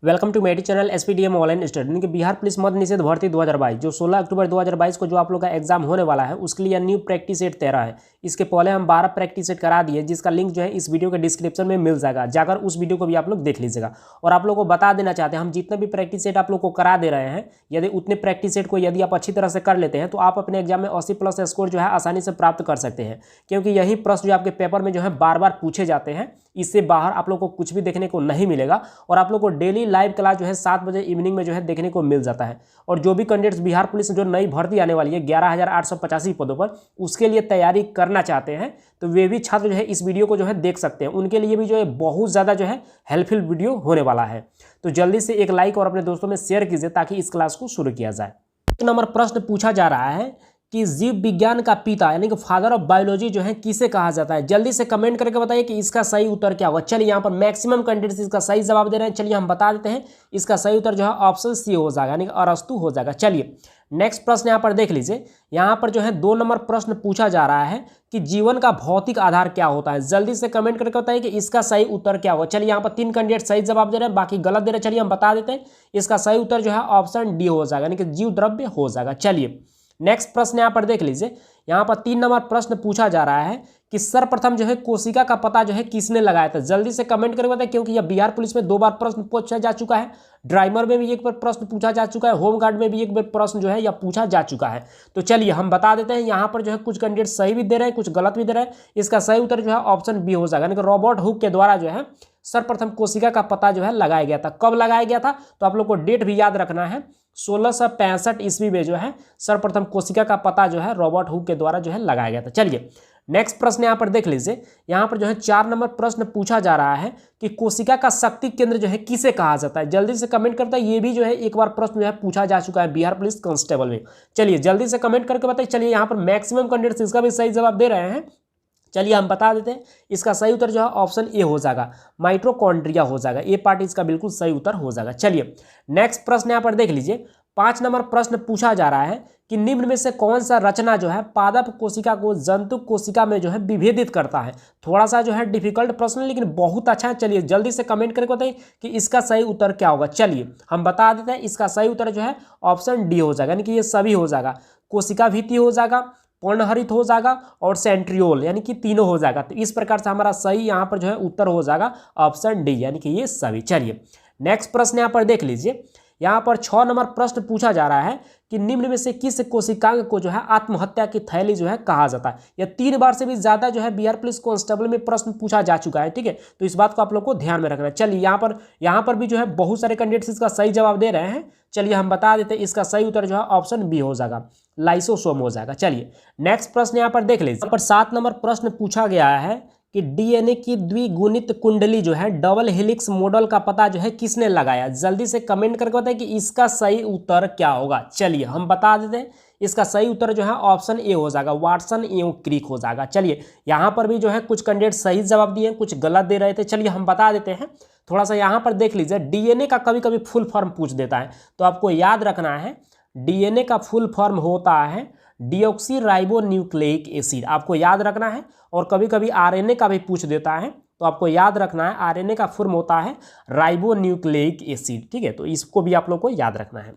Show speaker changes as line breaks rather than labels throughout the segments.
Welcome to मेडी channel SPDM online study के Bihar police मद्य निषेध भर्ती 2022 जो 16 अक्टूबर 2022 को जो आप लोग का एग्जाम होने वाला है उसके लिए न्यू प्रैक्टिस सेट 13 है। इसके पहले हम 12 प्रैक्टिस सेट करा दिए जिसका लिंक जो है इस वीडियो के डिस्क्रिप्शन में मिल जाएगा, जाकर उस वीडियो को भी आप लोग देख लीजिएगा। और आप लोग को बता देना चाहते हैं हम जितने भी प्रैक्टिस सेट आप लोग को करा दे रहे हैं, यदि उतने प्रैक्टिस सेट को यदि आप अच्छी तरह से कर लेते हैं तो आप अपने एग्जाम में 80+ स्कोर जो है आसानी से प्राप्त कर सकते हैं, क्योंकि यही प्रश्न जो आपके पेपर में जो है बार बार पूछे जाते हैं। इससे बाहर आप लोग को कुछ भी देखने को नहीं मिलेगा और आप लोग को डेली लाइव क्लास जो है 7 बजे इवनिंग में जो है देखने को मिल जाता है। और जो भी कैंडिडेट्स बिहार पुलिस जो नई भर्ती आने वाली है 11,885 पदों पर, उसके लिए तैयारी करना चाहते हैं तो वे भी छात्र जो है इस वीडियो को जो है देख सकते हैं। उनके लिए भी जो है बहुत ज़्यादा जो है हेल्पफुल वीडियो होने वाला है। तो जल्दी से एक लाइक और अपने दोस्तों में शेयर कीजिए ताकि इस क्लास को शुरू किया जाए। एक नंबर प्रश्न पूछा जा रहा है कि जीव विज्ञान का पिता यानी कि फादर ऑफ बायोलॉजी जो है किसे कहा जाता है। जल्दी से कमेंट करके बताइए कि इसका सही उत्तर क्या होगा। चलिए यहाँ पर मैक्सिमम कैंडिडेट्स इसका सही जवाब दे रहे हैं। चलिए हम बता देते हैं, इसका सही उत्तर जो है ऑप्शन सी हो जाएगा यानी कि अरस्तु हो जाएगा। चलिए नेक्स्ट प्रश्न यहाँ पर देख लीजिए। यहाँ पर जो है 2 नंबर प्रश्न पूछा जा रहा है कि जीवन का भौतिक आधार क्या होता है। जल्दी से कमेंट करके बताइए कि इसका सही उत्तर क्या होगा। चलिए यहाँ पर 3 कैंडिडेट सही जवाब दे रहे हैं, बाकी गलत दे रहे हैं। चलिए हम बता देते हैं, इसका सही उत्तर जो है ऑप्शन डी हो जाएगा यानी कि जीव द्रव्य हो जाएगा। चलिए नेक्स्ट प्रश्न यहाँ पर देख लीजिए। यहाँ पर 3 नंबर प्रश्न पूछा जा रहा है कि सर्वप्रथम जो है कोशिका का पता जो है किसने लगाया था। जल्दी से कमेंट करके बताएं, क्योंकि यह बिहार पुलिस में 2 बार प्रश्न पूछा जा चुका है, ड्राइवर में भी एक बार प्रश्न पूछा जा चुका है, होमगार्ड में भी एक बार प्रश्न जो है यह पूछा जा चुका है। तो चलिए हम बता देते हैं, यहाँ पर जो है कुछ कैंडिडेट सही भी दे रहे हैं, कुछ गलत भी दे रहे हैं। इसका सही उत्तर जो है ऑप्शन बी हो जाएगा यानी कि रॉबर्ट हुक के द्वारा जो है सर्वप्रथम कोशिका का पता जो है लगाया गया था। कब लगाया गया था तो आप लोग को डेट भी याद रखना है। 1665 ईस्वी में जो है सर्वप्रथम कोशिका का पता जो है रॉबर्ट हुक के द्वारा जो है लगाया गया था। चलिए नेक्स्ट प्रश्न यहाँ पर देख लीजिए। यहाँ पर जो है 4 नंबर प्रश्न पूछा जा रहा है कि कोशिका का शक्ति केंद्र जो है किसे कहा जाता है। जल्दी से कमेंट करता है, ये भी जो है एक बार प्रश्न जो है पूछा जा चुका है बिहार पुलिस कांस्टेबल में। चलिए जल्दी से कमेंट करके बताइए। चलिए यहाँ पर मैक्सिमम कैंडिडेट्स इसका भी सही जवाब दे रहे हैं। चलिए हम बता देते हैं, इसका सही उत्तर जो है ऑप्शन ए हो जाएगा, माइटोकॉन्ड्रिया हो जाएगा। ए पार्ट इसका बिल्कुल सही उत्तर हो जाएगा। चलिए नेक्स्ट प्रश्न यहाँ पर देख लीजिए। 5 नंबर प्रश्न पूछा जा रहा है कि निम्न में से कौन सा रचना जो है पादप कोशिका को जंतु कोशिका में जो है विभेदित करता है। थोड़ा सा जो है डिफिकल्ट प्रश्न है लेकिन बहुत अच्छा है। चलिए जल्दी से कमेंट करके बताइए कि इसका सही उत्तर क्या होगा। चलिए हम बता देते हैं, इसका सही उत्तर जो है ऑप्शन डी हो जाएगा यानी कि ये सभी हो जाएगा। कोशिका भित्ति हो जाएगा, पर्णहरित हो जाएगा और सेंट्रियोल यानी कि तीनों हो जाएगा। तो इस प्रकार से हमारा सही यहाँ पर जो है उत्तर हो जाएगा ऑप्शन डी यानी कि ये सभी। चलिए नेक्स्ट प्रश्न यहाँ पर देख लीजिए। यहाँ पर 6 नंबर प्रश्न पूछा जा रहा है कि निम्न में से किस कोशिकांग को जो है आत्महत्या की थैली जो है कहा जाता है। यह 3 बार से भी ज्यादा जो है बिहार पुलिस कांस्टेबल में प्रश्न पूछा जा चुका है, ठीक है। तो इस बात को आप लोग को ध्यान में रखना है। चलिए यहाँ पर भी जो है बहुत सारे कैंडिडेट्स इसका सही जवाब दे रहे हैं। चलिए हम बता देते हैं, इसका सही उत्तर जो है ऑप्शन बी हो जाएगा, लाइसोसोम हो जाएगा। चलिए नेक्स्ट प्रश्न यहाँ पर देख लीजिए। यहाँ पर 7 नंबर प्रश्न पूछा गया है कि डीएनए की द्विगुणित कुंडली जो है डबल हेलिक्स मॉडल का पता जो है किसने लगाया। जल्दी से कमेंट करके बताएं कि इसका सही उत्तर क्या होगा। चलिए हम बता देते हैं, इसका सही उत्तर जो है ऑप्शन ए हो जाएगा, वाटसन एवं क्रिक हो जाएगा। चलिए यहाँ पर भी जो है कुछ कैंडिडेट सही जवाब दिए, कुछ गलत दे रहे थे। चलिए हम बता देते हैं, थोड़ा सा यहाँ पर देख लीजिए। डीएनए का कभी कभी फुल फॉर्म पूछ देता है, तो आपको याद रखना है डीएनए का फुल फॉर्म होता है डीऑक्सी राइबो न्यूक्लिक एसिड, आपको याद रखना है। और कभी कभी आरएनए का भी पूछ देता है, तो आपको याद रखना है आरएनए का फॉर्म होता है राइबो न्यूक्लिक एसिड, ठीक है। तो इसको भी आप लोग को याद रखना है।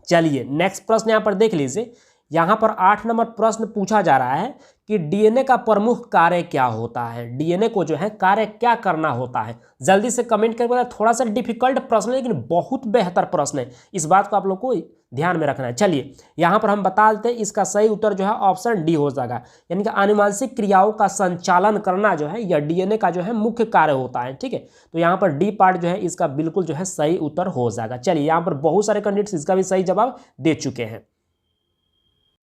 चलिए नेक्स्ट प्रश्न यहाँ पर देख लीजिए। यहाँ पर 8 नंबर प्रश्न पूछा जा रहा है कि डीएनए का प्रमुख कार्य क्या होता है। डीएनए को जो है कार्य क्या करना होता है। जल्दी से कमेंट करके बताएं। थोड़ा सा डिफिकल्ट प्रश्न है लेकिन बहुत बेहतर प्रश्न है, इस बात को आप लोग को ध्यान में रखना है। चलिए यहाँ पर हम बता देते हैं, इसका सही उत्तर जो है ऑप्शन डी हो जाएगा यानी कि आनुवांशिक क्रियाओं का संचालन करना जो है यह डीएनए का जो है मुख्य कार्य होता है, ठीक है। तो यहाँ पर डी पार्ट जो है इसका बिल्कुल जो है सही उत्तर हो जाएगा। चलिए यहाँ पर बहुत सारे कैंडिडेट्स इसका भी सही जवाब दे चुके हैं।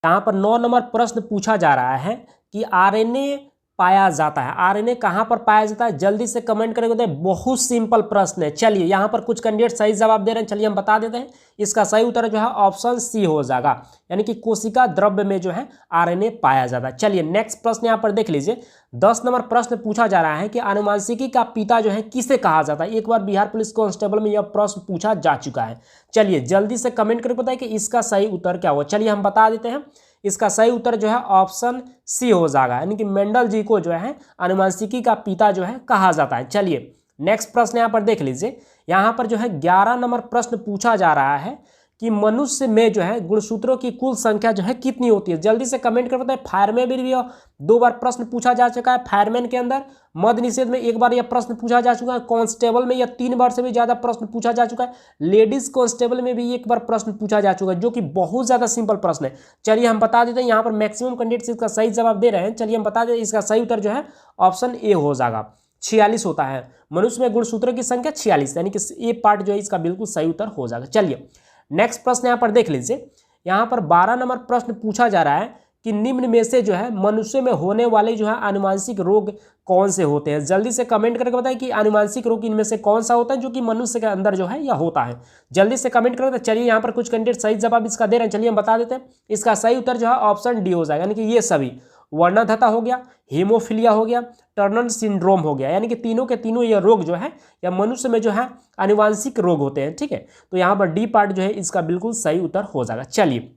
यहाँ पर 9 नंबर प्रश्न पूछा जा रहा है कि आरएनए पाया जाता है। आरएनए कहाँ पर पाया जाता है। जल्दी से कमेंट करके बताइए, बहुत सिंपल प्रश्न है। चलिए यहाँ पर कुछ कैंडिडेट सही जवाब दे रहे हैं। चलिए हम बता देते हैं, इसका सही उत्तर जो है ऑप्शन सी हो जाएगा यानी कि कोशिका द्रव्य में जो है आरएनए पाया जाता है। चलिए नेक्स्ट प्रश्न यहाँ पर देख लीजिए। 10 नंबर प्रश्न पूछा जा रहा है कि आनुवांशिकी का पिता जो है किसे कहा जाता है। एक बार बिहार पुलिस कांस्टेबल में यह प्रश्न पूछा जा चुका है। चलिए जल्दी से कमेंट करके बताइए कि इसका सही उत्तर क्या हुआ। चलिए हम बता देते हैं, इसका सही उत्तर जो है ऑप्शन सी हो जाएगा यानी कि मेंडल जी को जो है आनुवांशिकी का पिता जो है कहा जाता है। चलिए नेक्स्ट प्रश्न यहाँ पर देख लीजिए। यहाँ पर जो है 11 नंबर प्रश्न पूछा जा रहा है कि मनुष्य में जो है गुणसूत्रों की कुल संख्या जो है कितनी होती है। जल्दी से कमेंट कर बताएं। फायरमैन में भी 2 बार प्रश्न पूछा जा चुका है, फायरमैन के अंदर मद्य निषेध में 1 बार यह प्रश्न पूछा जा चुका है, कांस्टेबल में यह 3 बार से भी ज्यादा प्रश्न पूछा जा चुका है, लेडीज कांस्टेबल में भी 1 बार प्रश्न पूछा जा चुका है, जो कि बहुत ज्यादा सिंपल प्रश्न है। चलिए हम बता देते हैं, यहाँ पर मैक्सिमम कैंडिडेट्स इसका सही जवाब दे रहे हैं। चलिए हम बता दें, इसका सही उत्तर जो है ऑप्शन ए हो जाएगा, 46 होता है। मनुष्य में गुणसूत्रों की संख्या 46, यानी कि ये पार्ट जो है इसका बिल्कुल सही उत्तर हो जाएगा। चलिए नेक्स्ट प्रश्न यहाँ पर देख लीजिए। यहाँ पर 12 नंबर प्रश्न पूछा जा रहा है कि निम्न में से जो है मनुष्य में होने वाले जो है आनुवांशिक रोग कौन से होते हैं। जल्दी से कमेंट करके बताएं कि आनुवांशिक रोग इनमें से कौन सा होता है जो कि मनुष्य के अंदर जो है यह होता है। जल्दी से कमेंट करके। चलिए यहाँ पर कुछ कैंडिडेट सही जवाब इसका दे रहे हैं, चलिए हम बता देते हैं। इसका सही उत्तर जो है ऑप्शन डी हो जाएगा, यानी कि ये सभी वर्णधता हो गया, हेमोफीलिया हो गया, टर्नर सिंड्रोम हो गया, यानी कि तीनों के तीनों ये रोग जो है या मनुष्य में जो है आनुवांशिक रोग होते हैं। ठीक है, तो यहाँ पर डी पार्ट जो है इसका बिल्कुल सही उत्तर हो जाएगा। चलिए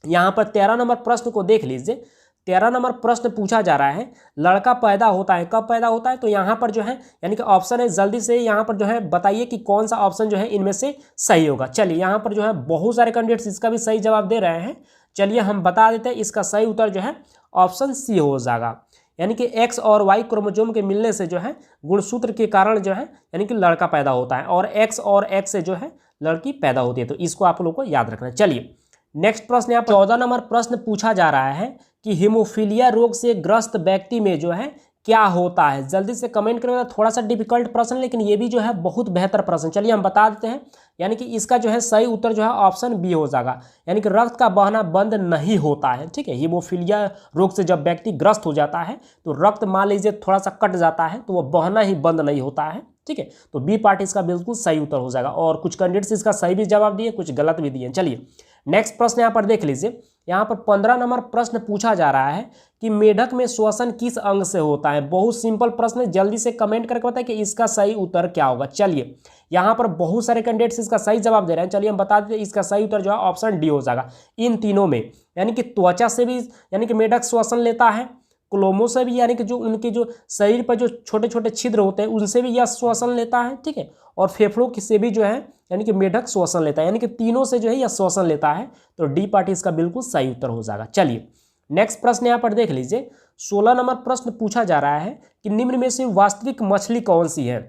यहाँ पर 13 नंबर प्रश्न को देख लीजिए। 13 नंबर प्रश्न पूछा जा रहा है, लड़का पैदा होता है कब पैदा होता है। तो यहाँ पर जो है यानी कि ऑप्शन है, जल्दी से यहाँ पर जो है बताइए कि कौन सा ऑप्शन जो है इनमें से सही होगा। चलिए यहाँ पर जो है बहुत सारे कैंडिडेट्स इसका भी सही जवाब दे रहे हैं। चलिए हम बता देते हैं, इसका सही उत्तर जो है ऑप्शन सी हो जाएगा, यानी कि एक्स और वाई क्रोमोसोम के मिलने से जो है गुणसूत्र के कारण जो है यानी कि लड़का पैदा होता है, और एक्स और एक्स से जो है लड़की पैदा होती है। तो इसको आप लोगों को याद रखना है। चलिए नेक्स्ट प्रश्न यहाँ पर 14 नंबर प्रश्न पूछा जा रहा है कि हीमोफीलिया रोग से ग्रस्त व्यक्ति में जो है क्या होता है। जल्दी से कमेंट करें। थोड़ा सा डिफिकल्ट प्रश्न, लेकिन ये भी जो है बहुत बेहतर प्रश्न। चलिए हम बता देते हैं, यानी कि इसका जो है सही उत्तर जो है ऑप्शन बी हो जाएगा, यानी कि रक्त का बहना बंद नहीं होता है। ठीक है, हीमोफीलिया रोग से जब व्यक्ति ग्रस्त हो जाता है तो रक्त मान लीजिए थोड़ा सा कट जाता है तो वह बहना ही बंद नहीं होता है। ठीक है, तो बी पार्ट इसका बिल्कुल सही उत्तर हो जाएगा, और कुछ कैंडिडेट्स इसका सही भी जवाब दिए, कुछ गलत भी दिए। चलिए नेक्स्ट प्रश्न यहाँ पर देख लीजिए। यहाँ पर 15 नंबर प्रश्न पूछा जा रहा है कि मेढक में श्वसन किस अंग से होता है। बहुत सिंपल प्रश्न है, जल्दी से कमेंट करके बताएं कि इसका सही उत्तर क्या होगा। चलिए यहाँ पर बहुत सारे कैंडिडेट्स इसका सही जवाब दे रहे हैं। चलिए हम बता देते हैं, इसका सही उत्तर जो है ऑप्शन डी हो जाएगा, इन तीनों में, यानी कि त्वचा से भी यानी कि मेढक श्वसन लेता है, क्लोमों से भी यानी कि जो उनके जो शरीर पर जो छोटे छोटे छिद्र होते हैं उनसे भी यह श्वसन लेता है। ठीक है, और फेफड़ों से भी जो है यानी कि मेढक श्वसन लेता है, यानी कि तीनों से जो है यह श्वसन लेता है। तो डी पार्ट इसका बिल्कुल सही उत्तर हो जाएगा। चलिए नेक्स्ट प्रश्न यहाँ पर देख लीजिए। 16 नंबर प्रश्न पूछा जा रहा है कि निम्न में से वास्तविक मछली कौन सी है।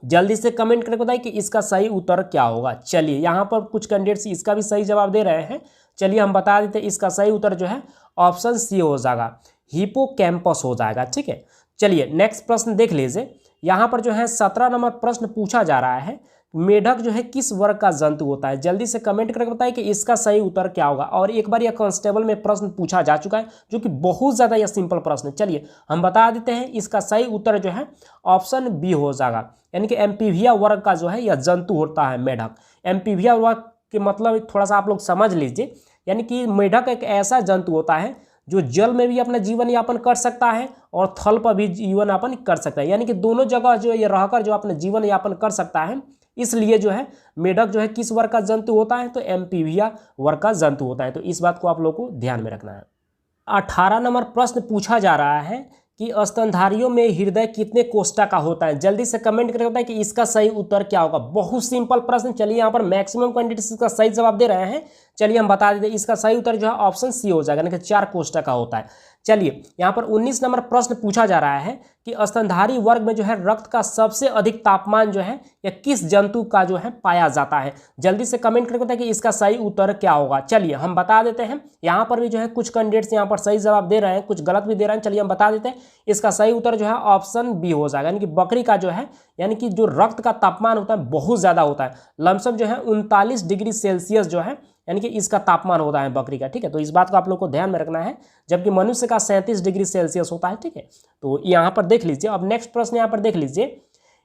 जल्दी से कमेंट करके बताइए कि इसका सही उत्तर क्या होगा। चलिए यहाँ पर कुछ कैंडिडेट्स इसका भी सही जवाब दे रहे हैं। चलिए हम बता देते हैं, इसका सही उत्तर जो है ऑप्शन सी हो जाएगा, हिपोकैम्पस हो जाएगा। ठीक है, चलिए नेक्स्ट प्रश्न देख लीजिए। यहाँ पर जो है 17 नंबर प्रश्न पूछा जा रहा है, मेढक जो है किस वर्ग का जंतु होता है। जल्दी से कमेंट करके बताइए कि इसका सही उत्तर क्या होगा। और एक बार यह कांस्टेबल में प्रश्न पूछा जा चुका है, जो कि बहुत ज़्यादा यह सिंपल प्रश्न है। चलिए हम बता देते हैं, इसका सही उत्तर जो है ऑप्शन बी हो जाएगा, यानी कि एम्फीबिया वर्ग का जो है यह जंतु होता है मेढक। एम्फीबिया वर्ग के मतलब थोड़ा सा आप लोग समझ लीजिए, यानी कि मेढक एक ऐसा जंतु होता है जो जल में भी अपना जीवन यापन कर सकता है और थल पर भी जीवन यापन कर सकता है, यानी कि दोनों जगह जो ये रहकर जो अपना जीवन यापन कर सकता है। इसलिए जो है मेढक जो है किस वर्ग का जंतु होता है, तो एम्फीबिया वर्ग का जंतु होता है। तो इस बात को आप लोगों को ध्यान में रखना है। 18 नंबर प्रश्न पूछा जा रहा है कि स्तनधारियों में हृदय कितने कोष्ठा का होता है। जल्दी से कमेंट करके बताएं कि इसका सही उत्तर क्या होगा। बहुत सिंपल प्रश्न। चलिए यहाँ पर मैक्सिमम कैंडिडेट्स इसका सही जवाब दे रहे हैं। चलिए हम बता देते हैं, इसका सही उत्तर जो है ऑप्शन सी हो जाएगा, यानी कि 4 कोष्ठा का होता है। चलिए यहाँ पर 19 नंबर प्रश्न पूछा जा रहा है कि स्तनधारी वर्ग में जो है रक्त का सबसे अधिक तापमान जो है या किस जंतु का जो है पाया जाता है। जल्दी से कमेंट करके बताएं कि इसका सही उत्तर क्या होगा। चलिए हम बता देते हैं, यहाँ पर भी जो है कुछ कैंडिडेट्स यहाँ पर सही जवाब दे रहे हैं, कुछ गलत भी दे रहे हैं। चलिए हम बता देते हैं, इसका सही उत्तर जो है ऑप्शन बी हो जाएगा, यानी कि बकरी का जो है यानी कि जो रक्त का तापमान होता है बहुत ज़्यादा होता है। लमसम जो है 39 डिग्री सेल्सियस जो है यानी कि इसका तापमान होता है बकरी का। ठीक है, तो इस बात को आप लोग को ध्यान में रखना है, जबकि मनुष्य का 37 डिग्री सेल्सियस होता है। ठीक है, तो यहाँ पर देख लीजिए। अब नेक्स्ट प्रश्न यहाँ पर देख लीजिए।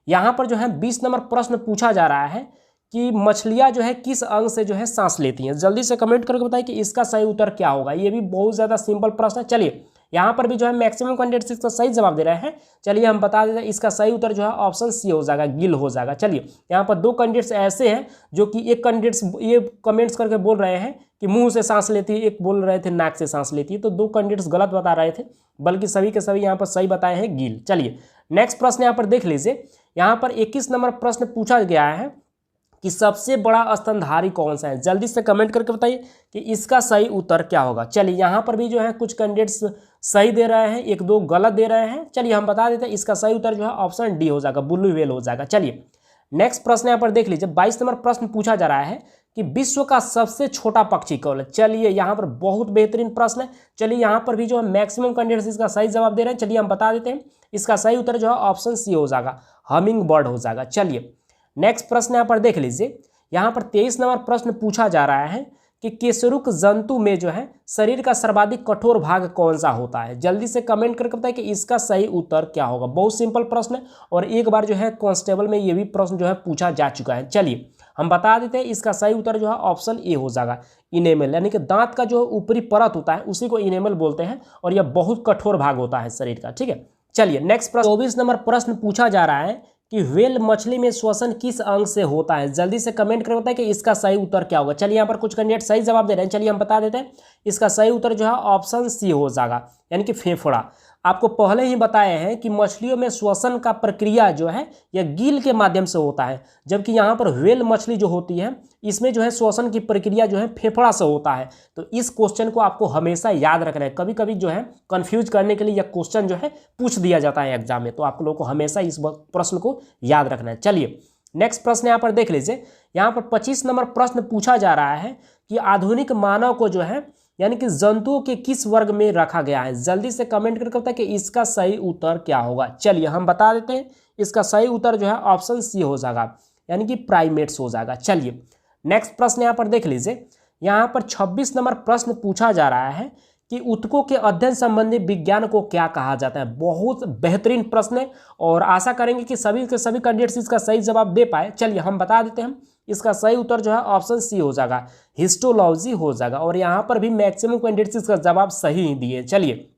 यहाँ पर जो है 20 नंबर प्रश्न पूछा जा रहा है कि मछलियाँ जो है किस अंग से जो है सांस लेती हैं। जल्दी से कमेंट करके बताइए कि इसका सही उत्तर क्या होगा। ये भी बहुत ज़्यादा सिंपल प्रश्न है। चलिए यहाँ पर भी जो है मैक्सिमम कैंडिडेट्स इसका सही जवाब दे रहे हैं। चलिए हम बता देते हैं, इसका सही उत्तर जो है ऑप्शन सी हो जाएगा, गिल हो जाएगा। चलिए यहाँ पर 2 कैंडिडेट्स ऐसे हैं जो कि एक कैंडिडेट्स ये कमेंट्स करके बोल रहे हैं कि मुंह से सांस लेती है, एक बोल रहे थे नाक से सांस लेती है। तो 2 कैंडिडेट्स गलत बता रहे थे, बल्कि सभी के सभी यहाँ पर सही बताए हैं गिल। चलिए नेक्स्ट प्रश्न यहाँ पर देख लीजिए। यहाँ पर 21 नंबर प्रश्न पूछा गया है कि सबसे बड़ा स्तनधारी कौन सा है। जल्दी से कमेंट करके बताइए कि इसका सही उत्तर क्या होगा। चलिए यहाँ पर भी जो है कुछ कैंडिडेट्स सही दे रहे हैं, एक दो गलत दे रहे हैं। चलिए हम बता देते हैं, इसका सही उत्तर जो है ऑप्शन डी हो जाएगा, ब्लू व्हेल हो जाएगा। चलिए नेक्स्ट प्रश्न यहाँ पर देख लीजिए, 22 नंबर प्रश्न पूछा जा रहा है कि विश्व का सबसे छोटा पक्षी कौन है। चलिए यहाँ पर बहुत बेहतरीन प्रश्न है। चलिए यहाँ पर भी जो है मैक्सिमम कैंडिडेट्स इसका सही जवाब दे रहे हैं। चलिए हम बता देते हैं, इसका सही उत्तर जो है ऑप्शन सी हो जाएगा, हमिंग बर्ड हो जाएगा। चलिए नेक्स्ट प्रश्न यहाँ पर देख लीजिए, यहाँ पर 23 नंबर प्रश्न पूछा जा रहा है कि केसरुक जंतु में जो है शरीर का सर्वाधिक कठोर भाग कौन सा होता है। जल्दी से कमेंट करके बताइए कि इसका सही उत्तर क्या होगा। बहुत सिंपल प्रश्न है और एक बार जो है कांस्टेबल में ये भी प्रश्न जो है पूछा जा चुका है। चलिए हम बता देते हैं, इसका सही उत्तर जो है ऑप्शन ए हो जाएगा, इनेमल, यानी कि दांत का जो ऊपरी परत होता है उसी को इनेमल बोलते हैं और यह बहुत कठोर भाग होता है शरीर का। ठीक है, चलिए नेक्स्ट प्रश्न 24 नंबर प्रश्न पूछा जा रहा है कि व्हेल मछली में श्वसन किस अंग से होता है। जल्दी से कमेंट करके बताएं कि इसका सही उत्तर क्या होगा। चलिए यहाँ पर कुछ कैंडिडेट सही जवाब दे रहे हैं। चलिए हम बता देते हैं, इसका सही उत्तर जो है ऑप्शन सी हो जाएगा, यानी कि फेफड़ा। आपको पहले ही बताए हैं कि मछलियों में श्वसन का प्रक्रिया जो है यह गिल के माध्यम से होता है, जबकि यहाँ पर व्हेल मछली जो होती है इसमें जो है श्वसन की प्रक्रिया जो है फेफड़ा से होता है। तो इस क्वेश्चन को आपको हमेशा याद रखना है। कभी कभी जो है कंफ्यूज करने के लिए यह क्वेश्चन जो है पूछ दिया जाता है एग्जाम में, तो आप लोगों को हमेशा इस प्रश्न को याद रखना है। चलिए नेक्स्ट प्रश्न यहाँ पर देख लीजिए, यहाँ पर 25 नंबर प्रश्न पूछा जा रहा है कि आधुनिक मानव को जो है यानी कि जंतुओं के किस वर्ग में रखा गया है। जल्दी से कमेंट करके बताएं कि इसका सही उत्तर क्या होगा। चलिए हम बता देते हैं, इसका सही उत्तर जो है ऑप्शन सी हो जाएगा, यानी कि प्राइमेट्स हो जाएगा। चलिए नेक्स्ट प्रश्न यहाँ पर देख लीजिए, यहाँ पर 26 नंबर प्रश्न पूछा जा रहा है कि ऊतकों के अध्ययन संबंधी विज्ञान को क्या कहा जाता है। बहुत बेहतरीन प्रश्न है और आशा करेंगे कि सभी के सभी कैंडिडेट्स इसका सही जवाब दे पाए। चलिए हम बता देते हैं, इसका सही उत्तर जो है ऑप्शन सी हो जाएगा, हिस्टोलॉजी हो जाएगा और यहाँ पर भी मैक्सिमम कैंडिडेट्स इसका जवाब सही ही दिए। चलिए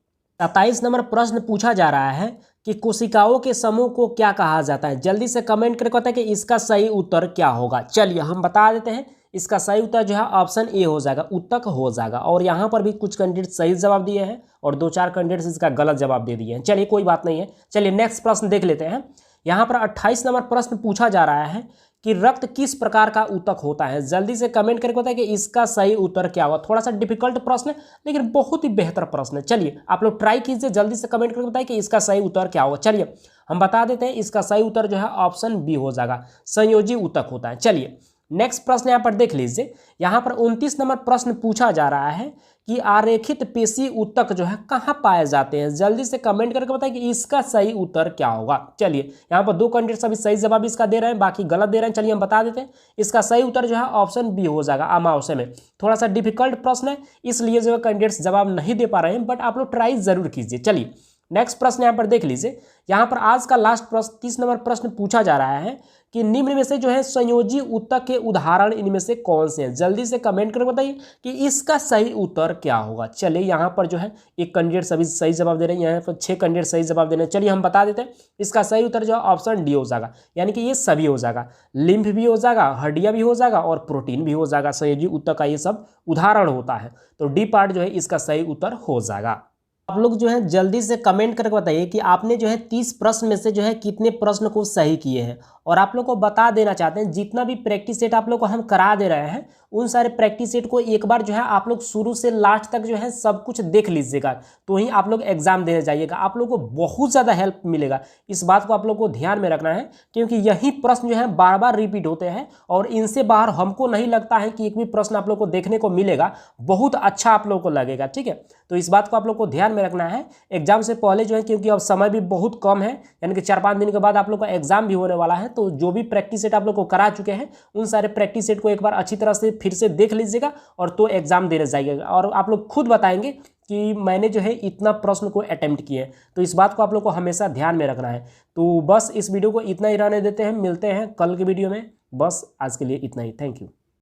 27 नंबर प्रश्न पूछा जा रहा है कि कोशिकाओं के समूह को क्या कहा जाता है। जल्दी से कमेंट करके बताएं कि इसका सही उत्तर क्या होगा। चलिए हम बता देते हैं, इसका सही उत्तर जो है ऑप्शन ए हो जाएगा, ऊतक हो जाएगा और यहाँ पर भी कुछ कैंडिडेट सही जवाब दिए हैं और 2-4 कैंडिडेट्स इसका गलत जवाब दे दिए हैं। चलिए कोई बात नहीं है। चलिए नेक्स्ट प्रश्न देख लेते हैं, यहाँ पर 28 नंबर प्रश्न पूछा जा रहा है कि रक्त किस प्रकार का ऊतक होता है। जल्दी से कमेंट करके बताएं कि इसका सही उत्तर क्या होगा। थोड़ा सा डिफिकल्ट प्रश्न है लेकिन बहुत ही बेहतर प्रश्न है। चलिए आप लोग ट्राई कीजिए, जल्दी से कमेंट करके बताएं कि इसका सही उत्तर क्या होगा। चलिए हम बता देते हैं, इसका सही उत्तर जो है ऑप्शन बी हो जाएगा, संयोजी ऊतक होता है। चलिए नेक्स्ट प्रश्न यहाँ पर देख लीजिए, यहाँ पर 29 नंबर प्रश्न पूछा जा रहा है कि आरेखित पेशी ऊतक जो है कहाँ पाए जाते हैं। जल्दी से कमेंट करके बताएं कि इसका सही उत्तर क्या होगा। चलिए यहाँ पर 2 कैंडिडेट्स अभी सही जवाब इसका दे रहे हैं, बाकी गलत दे रहे हैं। चलिए हम बता देते हैं, इसका सही उत्तर जो है ऑप्शन बी हो जाएगा, अमावस्या में। थोड़ा सा डिफिकल्ट प्रश्न है इसलिए जो है कैंडिडेट्स जवाब नहीं दे पा रहे हैं, बट आप लोग ट्राई जरूर कीजिए। चलिए नेक्स्ट प्रश्न यहाँ पर देख लीजिए, यहाँ पर आज का लास्ट प्रश्न 30 नंबर प्रश्न पूछा जा रहा है कि निम्न में से जो है संयोजी ऊतक के उदाहरण इनमें से कौन से हैं। जल्दी से कमेंट करके बताइए कि इसका सही उत्तर क्या होगा। चलिए यहाँ पर जो है एक कैंडिडेट सभी सही जवाब दे रहे हैं, यहाँ पर 6 कैंडिडेट सही जवाब दे रहे हैं। चलिए हम बता देते हैं, इसका सही उत्तर जो है ऑप्शन डी हो जाएगा, यानी कि ये सभी हो जाएगा, लिम्फ भी हो जाएगा, हड्डियाँ भी हो जाएगा और प्रोटीन भी हो जाएगा। संयोजी ऊतक का ये सब उदाहरण होता है, तो डी पार्ट जो है इसका सही उत्तर हो जाएगा। आप लोग जो है जल्दी से कमेंट करके बताइए कि आपने जो है 30 प्रश्न में से जो है कितने प्रश्न को सही किए हैं। और आप लोग को बता देना चाहते हैं, जितना भी प्रैक्टिस सेट आप लोग को हम करा दे रहे हैं उन सारे प्रैक्टिस सेट को एक बार जो है आप लोग शुरू से लास्ट तक जो है सब कुछ देख लीजिएगा, तो ही आप लोग एग्जाम देने जाइएगा। आप लोग को बहुत ज़्यादा हेल्प मिलेगा, इस बात को आप लोग को ध्यान में रखना है, क्योंकि यही प्रश्न जो है बार बार रिपीट होते हैं और इनसे बाहर हमको नहीं लगता है कि एक भी प्रश्न आप लोग को देखने को मिलेगा बहुत अच्छा आप लोग को लगेगा। ठीक है, तो इस बात को आप लोग को ध्यान में रखना है एग्जाम से पहले जो है, क्योंकि अब समय भी बहुत कम है, यानी कि 4-5 दिन के बाद आप लोग का एग्जाम भी होने वाला है। तो जो भी प्रैक्टिस सेट आप लोग को करा चुके हैं उन सारे प्रैक्टिस सेट को एक बार अच्छी तरह से फिर से देख लीजिएगा और तो एग्जाम देने जाइएगा और आप लोग खुद बताएंगे कि मैंने जो है इतना प्रश्न को अटेम्प्ट किए। तो इस बात को आप लोग को हमेशा ध्यान में रखना है। तो बस इस वीडियो को इतना ही रहने देते हैं, मिलते हैं कल के वीडियो में। बस आज के लिए इतना ही, थैंक यू।